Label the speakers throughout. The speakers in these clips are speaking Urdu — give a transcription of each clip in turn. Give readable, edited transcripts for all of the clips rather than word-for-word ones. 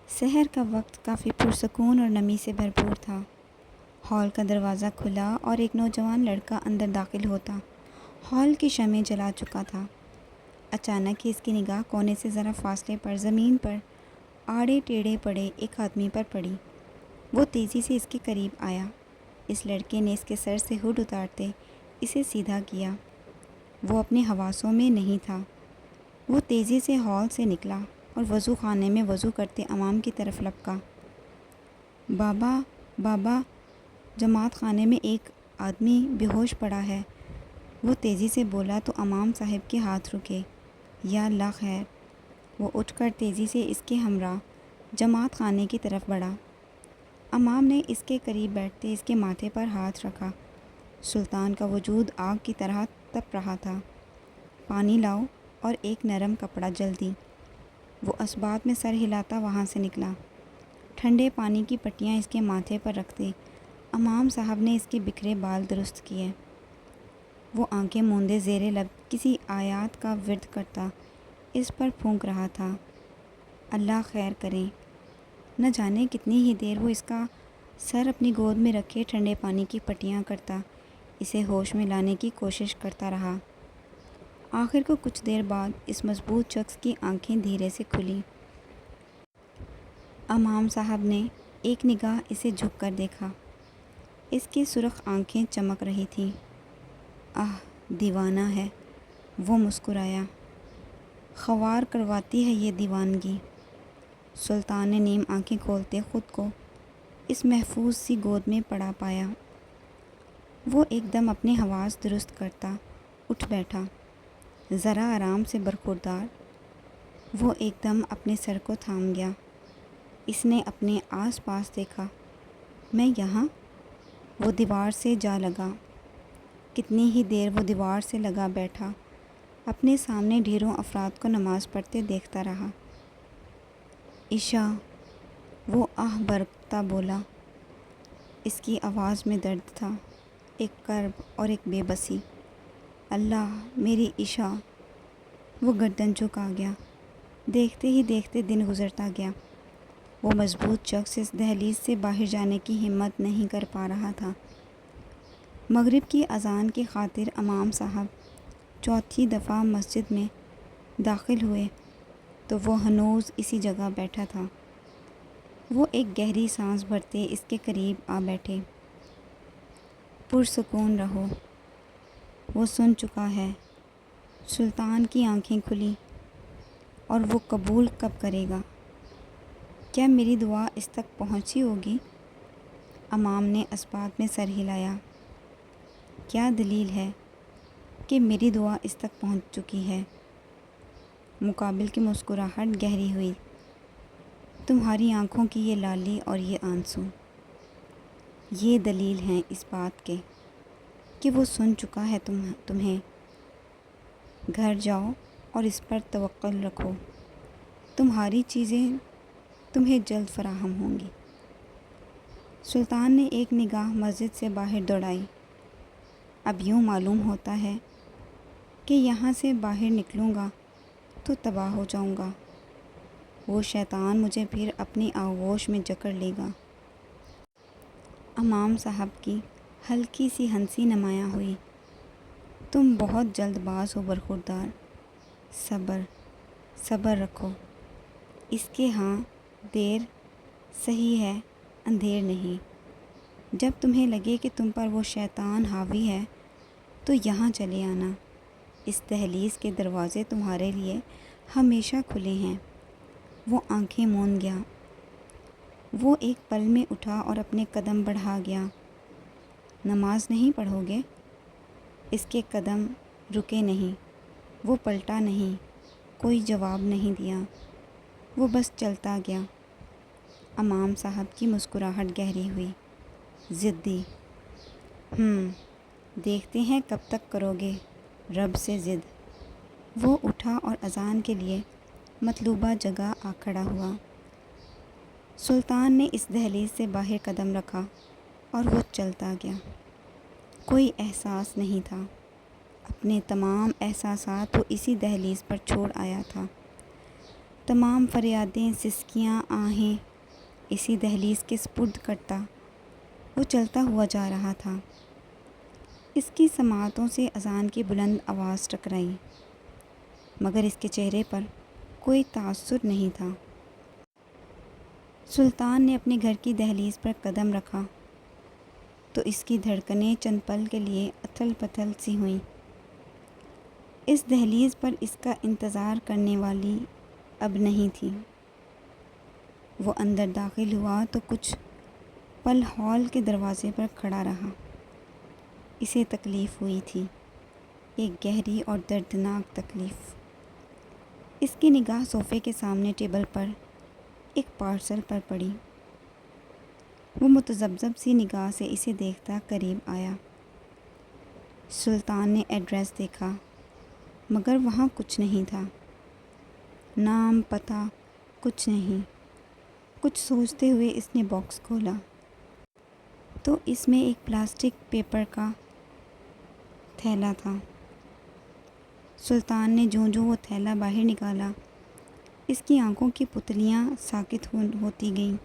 Speaker 1: سحر کا وقت کافی پرسکون اور نمی سے بھرپور تھا۔ ہال کا دروازہ کھلا اور ایک نوجوان لڑکا اندر داخل ہوتا ہال کی شمع جلا چکا تھا۔ اچانک ہی اس کی نگاہ کونے سے ذرا فاصلے پر زمین پر آڑے ٹیڑھے پڑے ایک آدمی پر پڑی۔ وہ تیزی سے اس کے قریب آیا۔ اس لڑکے نے اس کے سر سے ہڈ اتارتے اسے سیدھا کیا۔ وہ اپنے حواسوں میں نہیں تھا۔ وہ تیزی سے ہال سے نکلا اور وضو خانے میں وضو کرتے امام کی طرف لپکا۔ بابا بابا، جماعت خانے میں ایک آدمی بے ہوش پڑا ہے، وہ تیزی سے بولا تو امام صاحب کے ہاتھ رکے۔ یا اللہ خیر! وہ اٹھ کر تیزی سے اس کے ہمراہ جماعت خانے کی طرف بڑھا۔ امام نے اس کے قریب بیٹھتے اس کے ماتھے پر ہاتھ رکھا۔ سلطان کا وجود آگ کی طرح تپ رہا تھا۔ پانی لاؤ اور ایک نرم کپڑا جلدی۔ وہ اسبات میں سر ہلاتا وہاں سے نکلا۔ ٹھنڈے پانی کی پٹیاں اس کے ماتھے پر رکھتے امام صاحب نے اس کے بکھرے بال درست کیے۔ وہ آنکھیں موندے زیر لب کسی آیات کا ورد کرتا اس پر پھونک رہا تھا۔ اللہ خیر کرے۔ نہ جانے کتنی ہی دیر وہ اس کا سر اپنی گود میں رکھے ٹھنڈے پانی کی پٹیاں کرتا اسے ہوش میں لانے کی کوشش کرتا رہا۔ آخر کو کچھ دیر بعد اس مضبوط شخص کی آنکھیں دھیرے سے کھلیں۔ امام صاحب نے ایک نگاہ اسے جھک کر دیکھا۔ اس کی سرخ آنکھیں چمک رہی تھیں۔ دیوانہ ہے، وہ مسکرایا۔ خوار کرواتی ہے یہ دیوانگی۔ سلطان نے نیم آنکھیں کھولتے خود کو اس محفوظ سی گود میں پڑا پایا۔ وہ ایک دم اپنے حواس درست کرتا اٹھ بیٹھا، ذرا آرام سے برخوردار۔ وہ ایک دم اپنے سر کو تھام گیا۔ اس نے اپنے آس پاس دیکھا۔ میں یہاں؟ وہ دیوار سے جا لگا۔ کتنی ہی دیر وہ دیوار سے لگا بیٹھا اپنے سامنے ڈھیروں افراد کو نماز پڑھتے دیکھتا رہا۔ عشاء! وہ آہ برکتا بولا۔ اس کی آواز میں درد تھا، ایک کرب اور ایک بے بسی۔ اللہ میری عشاء! وہ گردن جھکا گیا۔ دیکھتے ہی دیکھتے دن گزرتا گیا۔ وہ مضبوط شخص اس دہلیز سے باہر جانے کی ہمت نہیں کر پا رہا تھا۔ مغرب کی اذان کی خاطر امام صاحب چوتھی دفعہ مسجد میں داخل ہوئے تو وہ ہنوز اسی جگہ بیٹھا تھا۔ وہ ایک گہری سانس بھرتے اس کے قریب آ بیٹھے۔ پرسکون رہو، وہ سن چکا ہے۔ سلطان کی آنکھیں کھلیں۔ اور وہ قبول کب کرے گا؟ کیا میری دعا اس تک پہنچی ہوگی؟ امام نے اسبات میں سر ہلایا۔ کیا دلیل ہے کہ میری دعا اس تک پہنچ چکی ہے؟ مقابل کی مسکراہٹ گہری ہوئی۔ تمہاری آنکھوں کی یہ لالی اور یہ آنسو، یہ دلیل ہیں اس بات کے کہ وہ سن چکا ہے تمہیں۔ گھر جاؤ اور اس پر توکل رکھو، تمہاری چیزیں تمہیں جلد فراہم ہوں گی۔ سلطان نے ایک نگاہ مسجد سے باہر دوڑائی۔ اب یوں معلوم ہوتا ہے کہ یہاں سے باہر نکلوں گا تو تباہ ہو جاؤں گا۔ وہ شیطان مجھے پھر اپنی آغوش میں جکڑ لے گا۔ امام صاحب کی ہلکی سی ہنسی نمایاں ہوئی۔ تم بہت جلد باز ہو برخوردار۔ صبر صبر رکھو۔ اس کے ہاں دیر صحیح ہے، اندھیر نہیں۔ جب تمہیں لگے کہ تم پر وہ شیطان حاوی ہے تو یہاں چلے آنا۔ اس دہلیز کے دروازے تمہارے لیے ہمیشہ کھلے ہیں۔ وہ آنکھیں موند گیا۔ وہ ایک پل میں اٹھا اور اپنے قدم بڑھا گیا۔ نماز نہیں پڑھو گے؟ اس کے قدم رکے نہیں۔ وہ پلٹا نہیں، کوئی جواب نہیں دیا۔ وہ بس چلتا گیا۔ امام صاحب کی مسکراہٹ گہری ہوئی۔ ضدی! دیکھتے ہیں کب تک کرو گے رب سے ضد۔ وہ اٹھا اور اذان کے لیے مطلوبہ جگہ آ کھڑا ہوا۔ سلطان نے اس دہلیز سے باہر قدم رکھا اور وہ چلتا گیا۔ کوئی احساس نہیں تھا۔ اپنے تمام احساسات وہ اسی دہلیز پر چھوڑ آیا تھا۔ تمام فریادیں، سسکیاں، آہیں اسی دہلیز کے سپرد کرتا وہ چلتا ہوا جا رہا تھا۔ اس کی سماعتوں سے اذان کی بلند آواز ٹکرائی، مگر اس کے چہرے پر کوئی تاثر نہیں تھا۔ سلطان نے اپنے گھر کی دہلیز پر قدم رکھا تو اس کی دھڑکنیں چند پل کے لیے اتھل پتھل سی ہوئیں۔ اس دہلیز پر اس کا انتظار کرنے والی اب نہیں تھی۔ وہ اندر داخل ہوا تو کچھ پل ہال کے دروازے پر کھڑا رہا۔ اسے تکلیف ہوئی تھی، ایک گہری اور دردناک تکلیف۔ اس کی نگاہ صوفے کے سامنے ٹیبل پر ایک پارسل پر پڑی۔ وہ متذبذب سی نگاہ سے اسے دیکھتا قریب آیا۔ سلطان نے ایڈریس دیکھا، مگر وہاں کچھ نہیں تھا، نام، پتہ، کچھ نہیں۔ کچھ سوچتے ہوئے اس نے باکس کھولا تو اس میں ایک پلاسٹک پیپر کا تھیلا تھا۔ سلطان نے جو وہ تھیلا باہر نکالا، اس کی آنکھوں کی پتلیاں ساکت ہوتی گئیں۔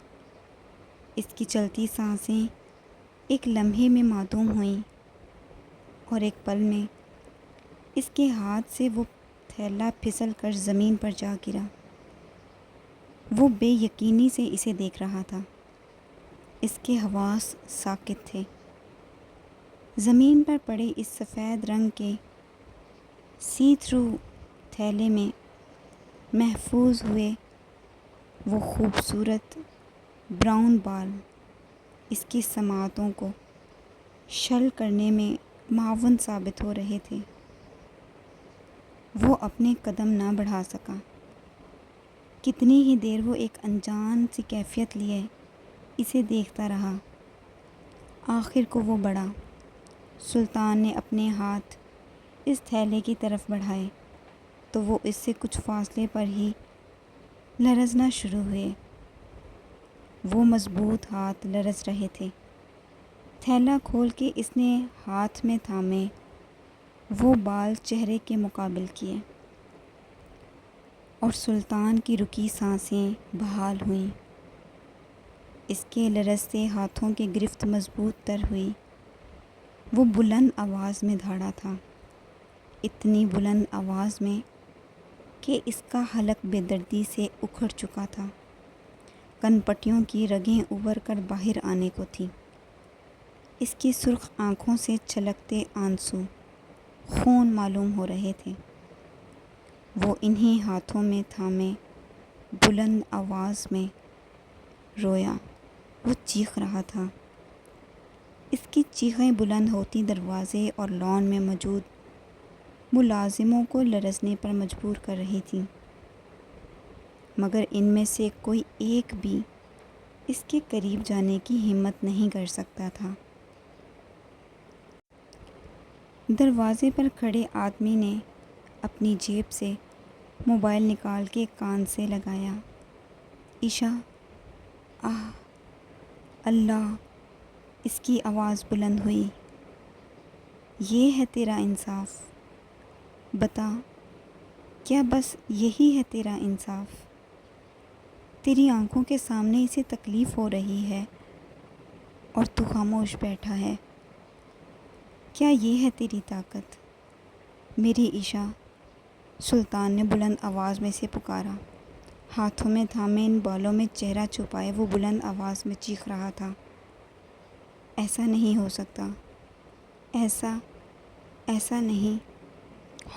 Speaker 1: اس کی چلتی سانسیں ایک لمحے میں معدوم ہوئیں اور ایک پل میں اس کے ہاتھ سے وہ تھیلا پھسل کر زمین پر جا گرا۔ وہ بے یقینی سے اسے دیکھ رہا تھا۔ اس کے حواس ساکت تھے۔ زمین پر پڑے اس سفید رنگ کے سی تھرو تھیلے میں محفوظ ہوئے وہ خوبصورت براؤن بال اس کی سماعتوں کو شل کرنے میں معاون ثابت ہو رہے تھے۔ وہ اپنے قدم نہ بڑھا سکا۔ کتنی ہی دیر وہ ایک انجان سی کیفیت لیے اسے دیکھتا رہا۔ آخر کو وہ بڑھا۔ سلطان نے اپنے ہاتھ اس تھیلے کی طرف بڑھائے تو وہ اس سے کچھ فاصلے پر ہی لرزنا شروع ہوئے۔ وہ مضبوط ہاتھ لرز رہے تھے۔ تھیلا کھول کے اس نے ہاتھ میں تھامے وہ بال چہرے کے مقابل کیے اور سلطان کی رکی سانسیں بحال ہوئیں۔ اس کے لرزتے ہاتھوں کی گرفت مضبوط تر ہوئی۔ وہ بلند آواز میں دھاڑا تھا، اتنی بلند آواز میں کہ اس کا حلق بے دردی سے اکھڑ چکا تھا۔ کن پٹیوں کی رگیں ابھر کر باہر آنے کو تھیں۔ اس کی سرخ آنکھوں سے چھلکتے آنسو خون معلوم ہو رہے تھے۔ وہ انہی ہاتھوں میں تھامے بلند آواز میں رویا۔ وہ چیخ رہا تھا۔ اس کی چیخیں بلند ہوتی دروازے اور لان میں موجود ملازموں کو لرزنے پر مجبور کر رہی تھیں، مگر ان میں سے کوئی ایک بھی اس کے قریب جانے کی ہمت نہیں کر سکتا تھا۔ دروازے پر کھڑے آدمی نے اپنی جیب سے موبائل نکال کے کان سے لگایا۔ عشا، آہ، اللہ، اس کی آواز بلند ہوئی۔ یہ ہے تیرا انصاف؟ بتا، کیا بس یہی ہے تیرا انصاف؟ تیری آنکھوں کے سامنے اسے تکلیف ہو رہی ہے اور تو خاموش بیٹھا ہے۔ کیا یہ ہے تیری طاقت؟ میری عشا، سلطان نے بلند آواز میں سے پکارا۔ ہاتھوں میں تھامے ان بالوں میں چہرہ چھپائے وہ بلند آواز میں چیخ رہا تھا۔ ایسا نہیں ہو سکتا، ایسا نہیں۔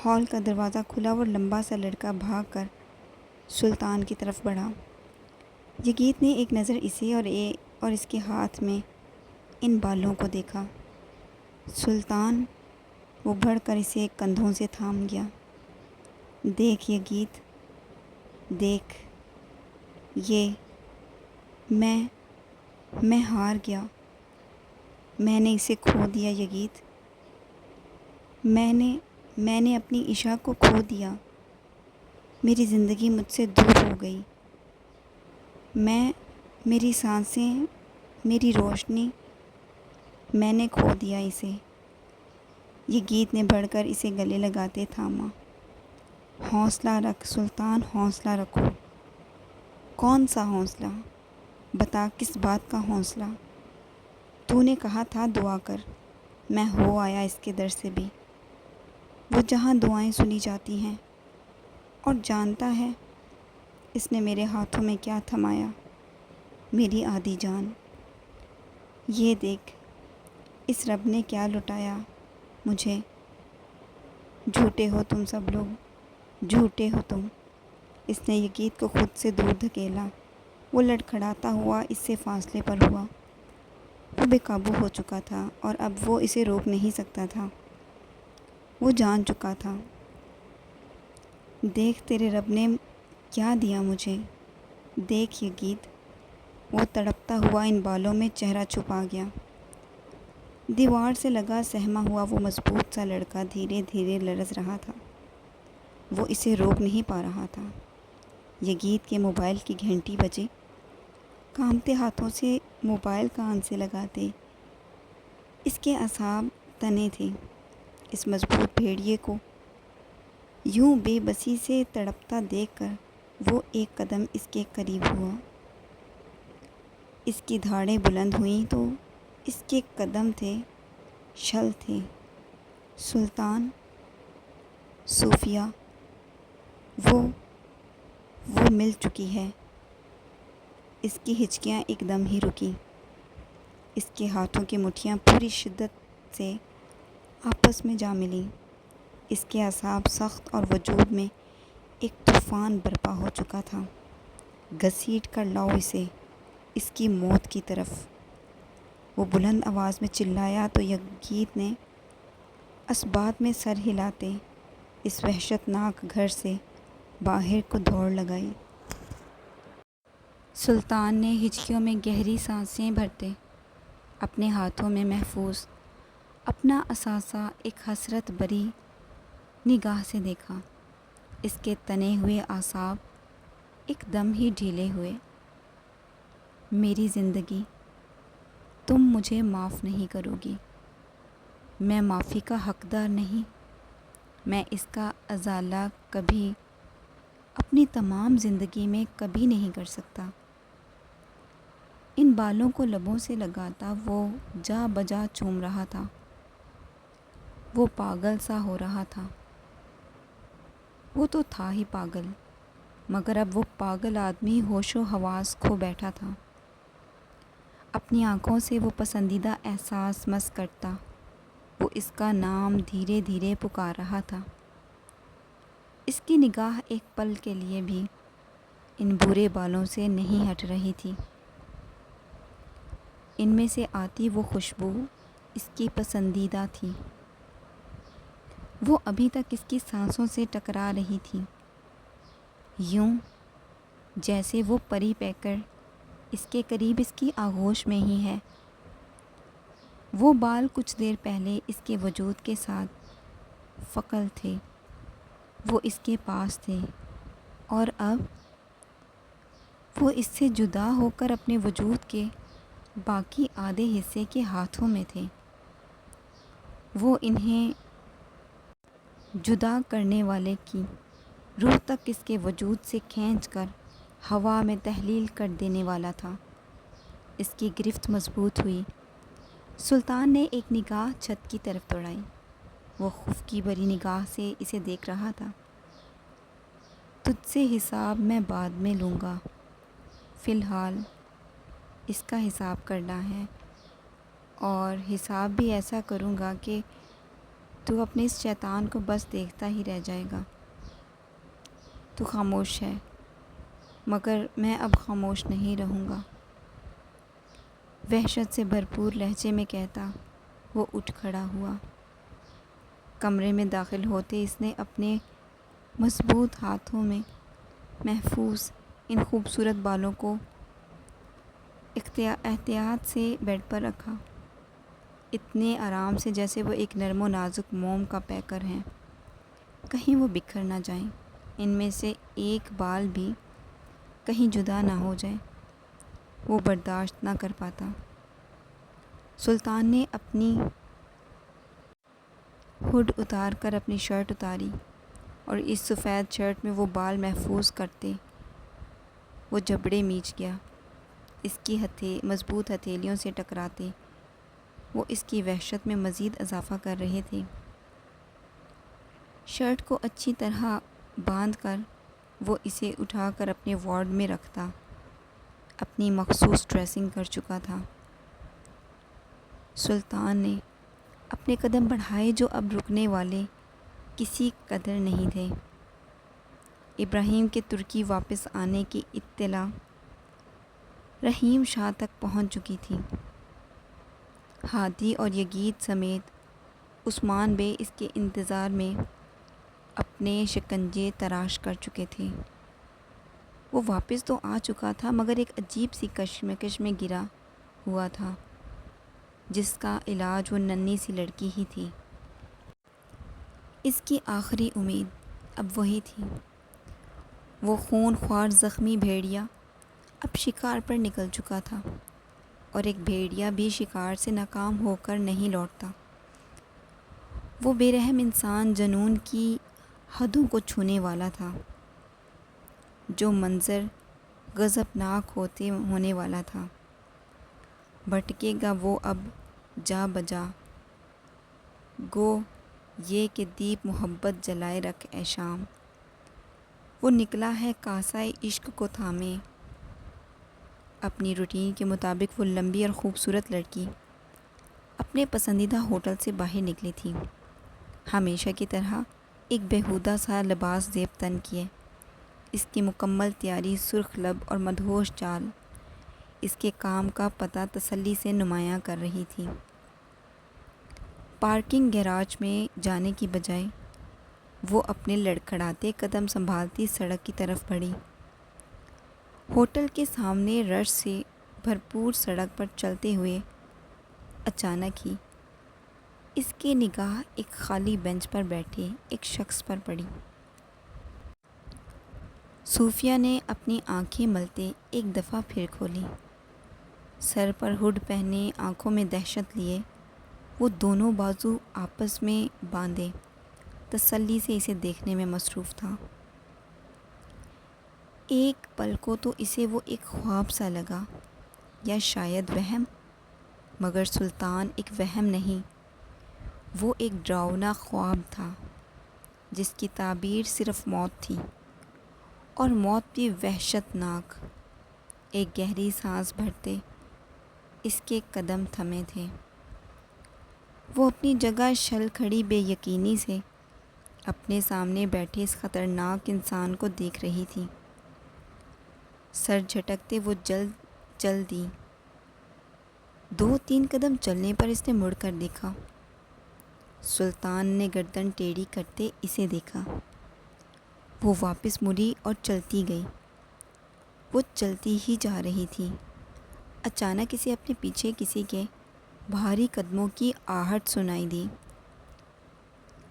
Speaker 1: ہال کا دروازہ کھلا اور لمبا سا لڑکا بھاگ کر سلطان کی طرف بڑھا۔ یگیت نے ایک نظر اسے اور اس کے ہاتھ میں ان بالوں کو دیکھا۔ سلطان، وہ بڑھ کر اسے کندھوں سے تھام گیا۔ دیکھ یگیت، دیکھ، یہ میں ہار گیا۔ میں نے اسے کھو دیا یگیت۔ میں نے اپنی عشا کو کھو دیا۔ میری زندگی مجھ سے دور ہو گئی۔ میری سانسیں، میری روشنی، میں نے کھو دیا اسے۔ یگیت نے بڑھ کر اسے گلے لگاتے تھاما۔ حوصلہ رکھ سلطان، حوصلہ رکھو۔ کون سا حوصلہ؟ بتا کس بات کا حوصلہ؟ تو نے کہا تھا دعا کر، میں ہو آیا اس کے در سے بھی، وہ جہاں دعائیں سنی جاتی ہیں۔ اور جانتا ہے اس نے میرے ہاتھوں میں کیا تھمایا، میری آدھی جان۔ یہ دیکھ اس رب نے کیا لٹایا مجھے۔ جھوٹے ہو تم سب لوگ، جھوٹے ہو تم۔ اس نے یہ گیت کو خود سے دور دھکیلا، وہ لڑکھڑاتا ہوا اس سے فاصلے پر ہوا۔ وہ بے قابو ہو چکا تھا اور اب وہ اسے روک نہیں سکتا تھا۔ وہ جان چکا تھا، دیکھ تیرے رب نے کیا دیا مجھے، دیکھ یہ گیت۔ وہ تڑپتا ہوا ان بالوں میں چہرہ چھپا گیا۔ دیوار سے لگا سہما ہوا وہ مضبوط سا لڑکا دھیرے دھیرے لرز رہا تھا۔ وہ اسے روک نہیں پا رہا تھا۔ یہ گیت کے موبائل کی گھنٹی بجے، کانپتے ہاتھوں سے موبائل کان سے لگاتے۔ اس کے اعصاب تنے تھے۔ اس مضبوط بھیڑیے کو یوں بے بسی سے تڑپتا دیکھ کر وہ ایک قدم اس کے قریب ہوا۔ اس کی دھاڑیں بلند ہوئیں تو اس کے قدم تھے، شل تھے۔ سلطان، صوفیہ، وہ مل چکی ہے۔ اس کی ہچکیاں ایک دم ہی رکیں۔ اس کے ہاتھوں کی مٹھیاں پوری شدت سے آپس میں جا ملیں۔ اس کے اعصاب سخت اور وجود میں ایک طوفان برپا ہو چکا تھا۔ گھسیٹ کر لاؤ اسے اس کی موت کی طرف، وہ بلند آواز میں چلایا تو یہ گیت نے اسبات میں سر ہلاتے اس وحشت ناک گھر سے باہر کو دوڑ لگائی۔ سلطان نے ہچکیوں میں گہری سانسیں بھرتے اپنے ہاتھوں میں محفوظ اپنا اثاثہ ایک حسرت بری نگاہ سے دیکھا۔ اس کے تنے ہوئے اعصاب ایک دم ہی ڈھیلے ہوئے۔ میری زندگی تم مجھے معاف نہیں کرو گی، میں معافی کا حقدار نہیں، میں اس کا ازالہ کبھی اپنی تمام زندگی میں کبھی نہیں کر سکتا۔ ان بالوں کو لبوں سے لگاتا وہ جا بجا چوم رہا تھا۔ وہ پاگل سا ہو رہا تھا۔ وہ تو تھا ہی پاگل، مگر اب وہ پاگل آدمی ہوش و حواس کھو بیٹھا تھا۔ اپنی آنکھوں سے وہ پسندیدہ احساس مس کرتا، وہ اس کا نام دھیرے دھیرے پکار رہا تھا۔ اس کی نگاہ ایک پل کے لیے بھی ان برے بالوں سے نہیں ہٹ رہی تھی۔ ان میں سے آتی وہ خوشبو اس کی پسندیدہ تھی۔ وہ ابھی تک اس کی سانسوں سے ٹکرا رہی تھی، یوں جیسے وہ پری پیکر اس کے قریب اس کی آغوش میں ہی ہے۔ وہ بال کچھ دیر پہلے اس کے وجود کے ساتھ فقل تھے، وہ اس کے پاس تھے، اور اب وہ اس سے جدا ہو کر اپنے وجود کے باقی آدھے حصے کے ہاتھوں میں تھے۔ وہ انہیں جدا کرنے والے کی روح تک اس کے وجود سے کھینچ کر ہوا میں تحلیل کر دینے والا تھا۔ اس کی گرفت مضبوط ہوئی۔ سلطان نے ایک نگاہ چھت کی طرف دوڑائی۔ وہ خفکی بھری نگاہ سے اسے دیکھ رہا تھا۔ تجھ سے حساب میں بعد میں لوں گا، فی الحال اس کا حساب کرنا ہے، اور حساب بھی ایسا کروں گا کہ تو اپنے اس شیطان کو بس دیکھتا ہی رہ جائے گا۔ تو خاموش ہے، مگر میں اب خاموش نہیں رہوں گا، وحشت سے بھرپور لہجے میں کہتا وہ اٹھ کھڑا ہوا۔ کمرے میں داخل ہوتے اس نے اپنے مضبوط ہاتھوں میں محفوظ ان خوبصورت بالوں کو احتیاط سے بیڈ پر رکھا، اتنے آرام سے جیسے وہ ایک نرم و نازک موم کا پیکر ہیں، کہیں وہ بکھر نہ جائیں، ان میں سے ایک بال بھی کہیں جدا نہ ہو جائے، وہ برداشت نہ کر پاتا۔ سلطان نے اپنی ہڈ اتار کر اپنی شرٹ اتاری اور اس سفید شرٹ میں وہ بال محفوظ کرتے وہ جبڑے میچ گیا۔ اس کی مضبوط ہتھیلیوں سے ٹکراتے وہ اس کی وحشت میں مزید اضافہ کر رہے تھے۔ شرٹ کو اچھی طرح باندھ کر وہ اسے اٹھا کر اپنے وارڈ میں رکھتا، اپنی مخصوص ڈریسنگ کر چکا تھا۔ سلطان نے اپنے قدم بڑھائے جو اب رکنے والے کسی قدر نہیں تھے۔ ابراہیم کے ترکی واپس آنے کی اطلاع رحیم شاہ تک پہنچ چکی تھی۔ ہادی اور یزید سمیت عثمان بے اس کے انتظار میں اپنے شکنجے تراش کر چکے تھے۔ وہ واپس تو آ چکا تھا مگر ایک عجیب سی کشمکش میں گرا ہوا تھا جس کا علاج وہ ننھی سی لڑکی ہی تھی۔ اس کی آخری امید اب وہی تھی۔ وہ خون خوار زخمی بھیڑیا اب شکار پر نکل چکا تھا، اور ایک بھیڑیا بھی شکار سے ناکام ہو کر نہیں لوٹتا۔ وہ بے رحم انسان جنون کی حدوں کو چھونے والا تھا۔ جو منظر غضبناک ہونے والا تھا۔ بھٹکے گا وہ اب جا بجا، گو یہ کہ دیپ محبت جلائے رکھ اے شام۔ وہ نکلا ہے کاسۂ عشق کو تھامے۔ اپنی روٹین کے مطابق وہ لمبی اور خوبصورت لڑکی اپنے پسندیدہ ہوٹل سے باہر نکلی تھی، ہمیشہ کی طرح ایک بیہودہ سا لباس زیب تن کیے۔ اس کی مکمل تیاری، سرخ لب اور مدہوش چال اس کے کام کا پتہ تسلی سے نمایاں کر رہی تھی۔ پارکنگ گیراج میں جانے کی بجائے وہ اپنے لڑکھڑاتے قدم سنبھالتی سڑک کی طرف بڑھی۔ ہوٹل کے سامنے رش سے بھرپور سڑک پر چلتے ہوئے اچانک ہی اس کی نگاہ ایک خالی بینچ پر بیٹھے ایک شخص پر پڑی۔ صوفیہ نے اپنی آنکھیں ملتے ایک دفعہ پھر کھولی۔ سر پر ہڈ پہنے، آنکھوں میں دہشت لیے، وہ دونوں بازو آپس میں باندھے تسلی سے اسے دیکھنے میں مصروف تھا۔ ایک پل کو تو اسے وہ ایک خواب سا لگا یا شاید وہم، مگر سلطان ایک وہم نہیں، وہ ایک ڈراؤنا خواب تھا جس کی تعبیر صرف موت تھی، اور موت بھی وحشت ناک۔ ایک گہری سانس بھرتے اس کے قدم تھمے تھے۔ وہ اپنی جگہ شل کھڑی بے یقینی سے اپنے سامنے بیٹھے اس خطرناک انسان کو دیکھ رہی تھی۔ سر جھٹکتے وہ چل دی۔ 2-3 قدم چلنے پر اس نے مڑ کر دیکھا۔ سلطان نے گردن ٹیڑھی کرتے اسے دیکھا۔ وہ واپس مڑی اور چلتی گئی۔ وہ چلتی ہی جا رہی تھی۔ اچانک اسے اپنے پیچھے کسی کے بھاری قدموں کی آہٹ سنائی دی۔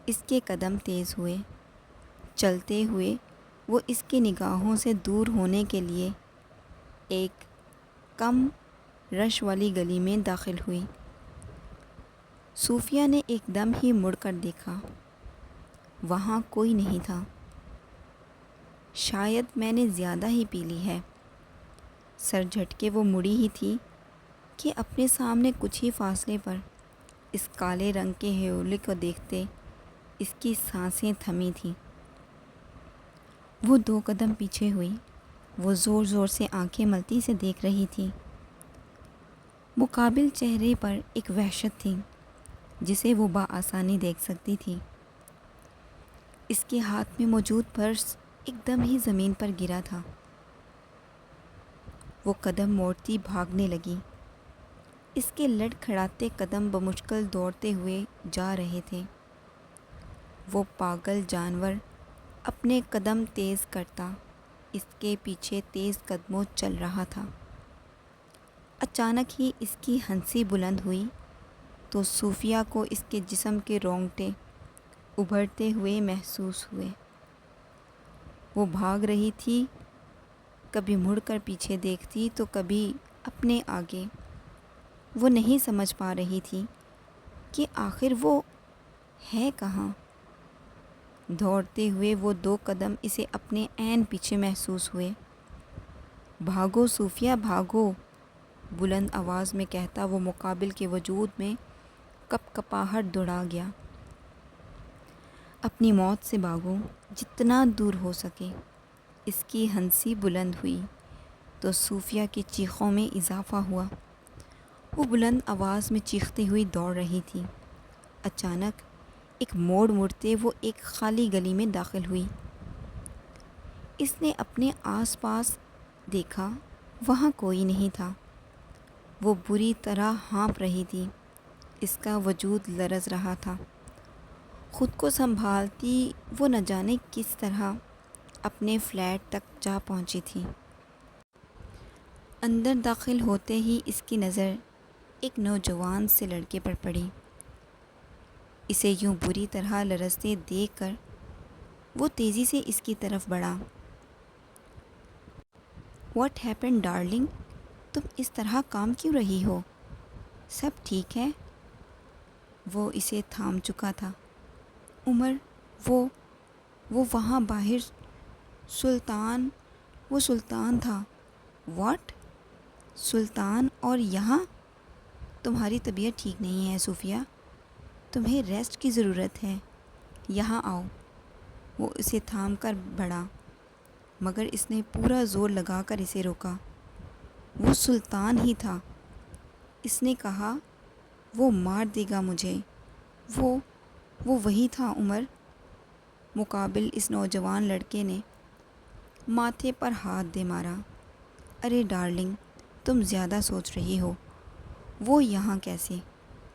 Speaker 1: اس کے قدم تیز ہوئے۔ چلتے ہوئے وہ اس کی نگاہوں سے دور ہونے کے لیے ایک کم رش والی گلی میں داخل ہوئی۔ صوفیہ نے ایک دم ہی مڑ کر دیکھا۔ وہاں کوئی نہیں تھا۔ شاید میں نے زیادہ ہی پی لی ہے۔ سر جھٹکے وہ مڑی ہی تھی کہ اپنے سامنے کچھ ہی فاصلے پر اس کالے رنگ کے ہیولے کو دیکھتے اس کی سانسیں تھمی تھیں۔ وہ 2 قدم پیچھے ہوئی۔ وہ زور زور سے آنکھیں ملتی سے دیکھ رہی تھی۔ مقابل چہرے پر ایک وحشت تھی جسے وہ بآسانی دیکھ سکتی تھی۔ اس کے ہاتھ میں موجود پرس ایک دم ہی زمین پر گرا تھا۔ وہ قدم موڑتی بھاگنے لگی۔ اس کے لڑکھڑاتے قدم بمشکل دوڑتے ہوئے جا رہے تھے۔ وہ پاگل جانور اپنے قدم تیز کرتا اس کے پیچھے تیز قدموں چل رہا تھا۔ اچانک ہی اس کی ہنسی بلند ہوئی تو صوفیہ کو اس کے جسم کے رونگٹے ابھرتے ہوئے محسوس ہوئے۔ وہ بھاگ رہی تھی، کبھی مڑ کر پیچھے دیکھتی تو کبھی اپنے آگے۔ وہ نہیں سمجھ پا رہی تھی کہ آخر وہ ہے کہاں۔ دوڑتے ہوئے وہ 2 قدم اسے اپنے عین پیچھے محسوس ہوئے۔ بھاگو صوفیہ بھاگو، بلند آواز میں کہتا وہ مقابل کے وجود میں کپ کپاہٹ دوڑا گیا۔ اپنی موت سے بھاگو جتنا دور ہو سکے۔ اس کی ہنسی بلند ہوئی تو صوفیہ کی چیخوں میں اضافہ ہوا۔ وہ بلند آواز میں چیختی ہوئی دوڑ رہی تھی۔ اچانک ایک موڑ مڑتے وہ ایک خالی گلی میں داخل ہوئی۔ اس نے اپنے آس پاس دیکھا، وہاں کوئی نہیں تھا۔ وہ بری طرح ہانپ رہی تھی، اس کا وجود لرز رہا تھا۔ خود کو سنبھالتی وہ نہ جانے کس طرح اپنے فلیٹ تک جا پہنچی تھی۔ اندر داخل ہوتے ہی اس کی نظر ایک نوجوان سے لڑکے پر پڑی۔ اسے یوں بری طرح لرزتے دیکھ کر وہ تیزی سے اس کی طرف بڑھا۔ واٹ ہیپن ڈارلنگ، تم اس طرح کام کیوں رہی ہو؟ سب ٹھیک ہے؟ وہ اسے تھام چکا تھا۔ عمر، وہ وہاں باہر وہ سلطان تھا۔ واٹ؟ سلطان اور یہاں؟ تمہاری طبیعت ٹھیک نہیں ہے صوفیہ، تمہیں ریسٹ کی ضرورت ہے، یہاں آؤ۔ وہ اسے تھام کر بڑھا، مگر اس نے پورا زور لگا کر اسے روکا۔ وہ سلطان ہی تھا، اس نے کہا، وہ مار دے گا مجھے۔ وہ وہی تھا عمر۔ مقابل اس نوجوان لڑکے نے ماتھے پر ہاتھ دے مارا۔ ارے ڈارلنگ، تم زیادہ سوچ رہی ہو۔ وہ یہاں کیسے؟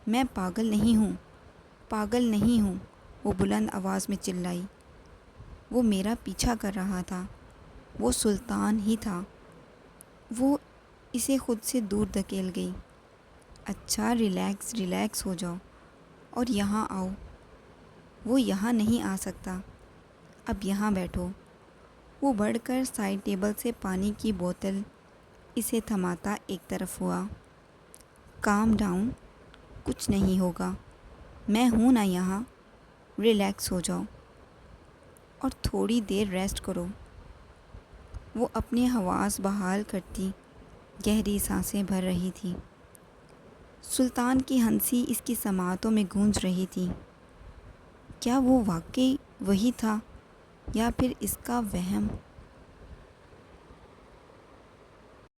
Speaker 1: میں پاگل نہیں ہوں، وہ بلند آواز میں چلائی۔ وہ میرا پیچھا کر رہا تھا، وہ سلطان ہی تھا۔ وہ اسے خود سے دور دھکیل گئی۔ اچھا ریلیکس ہو جاؤ اور یہاں آؤ۔ وہ یہاں نہیں آ سکتا، اب یہاں بیٹھو۔ وہ بڑھ کر سائڈ ٹیبل سے پانی کی بوتل اسے تھماتا ایک طرف ہوا۔ کام ڈاؤن، کچھ نہیں ہوگا، میں ہوں نا یہاں، ریلیکس ہو جاؤ اور تھوڑی دیر ریسٹ کرو۔ وہ اپنے حواس بحال کرتی گہری سانسیں بھر رہی تھی۔ سلطان کی ہنسی اس کی سماعتوں میں گونج رہی تھی۔ کیا وہ واقعی وہی تھا یا پھر اس کا وہم؟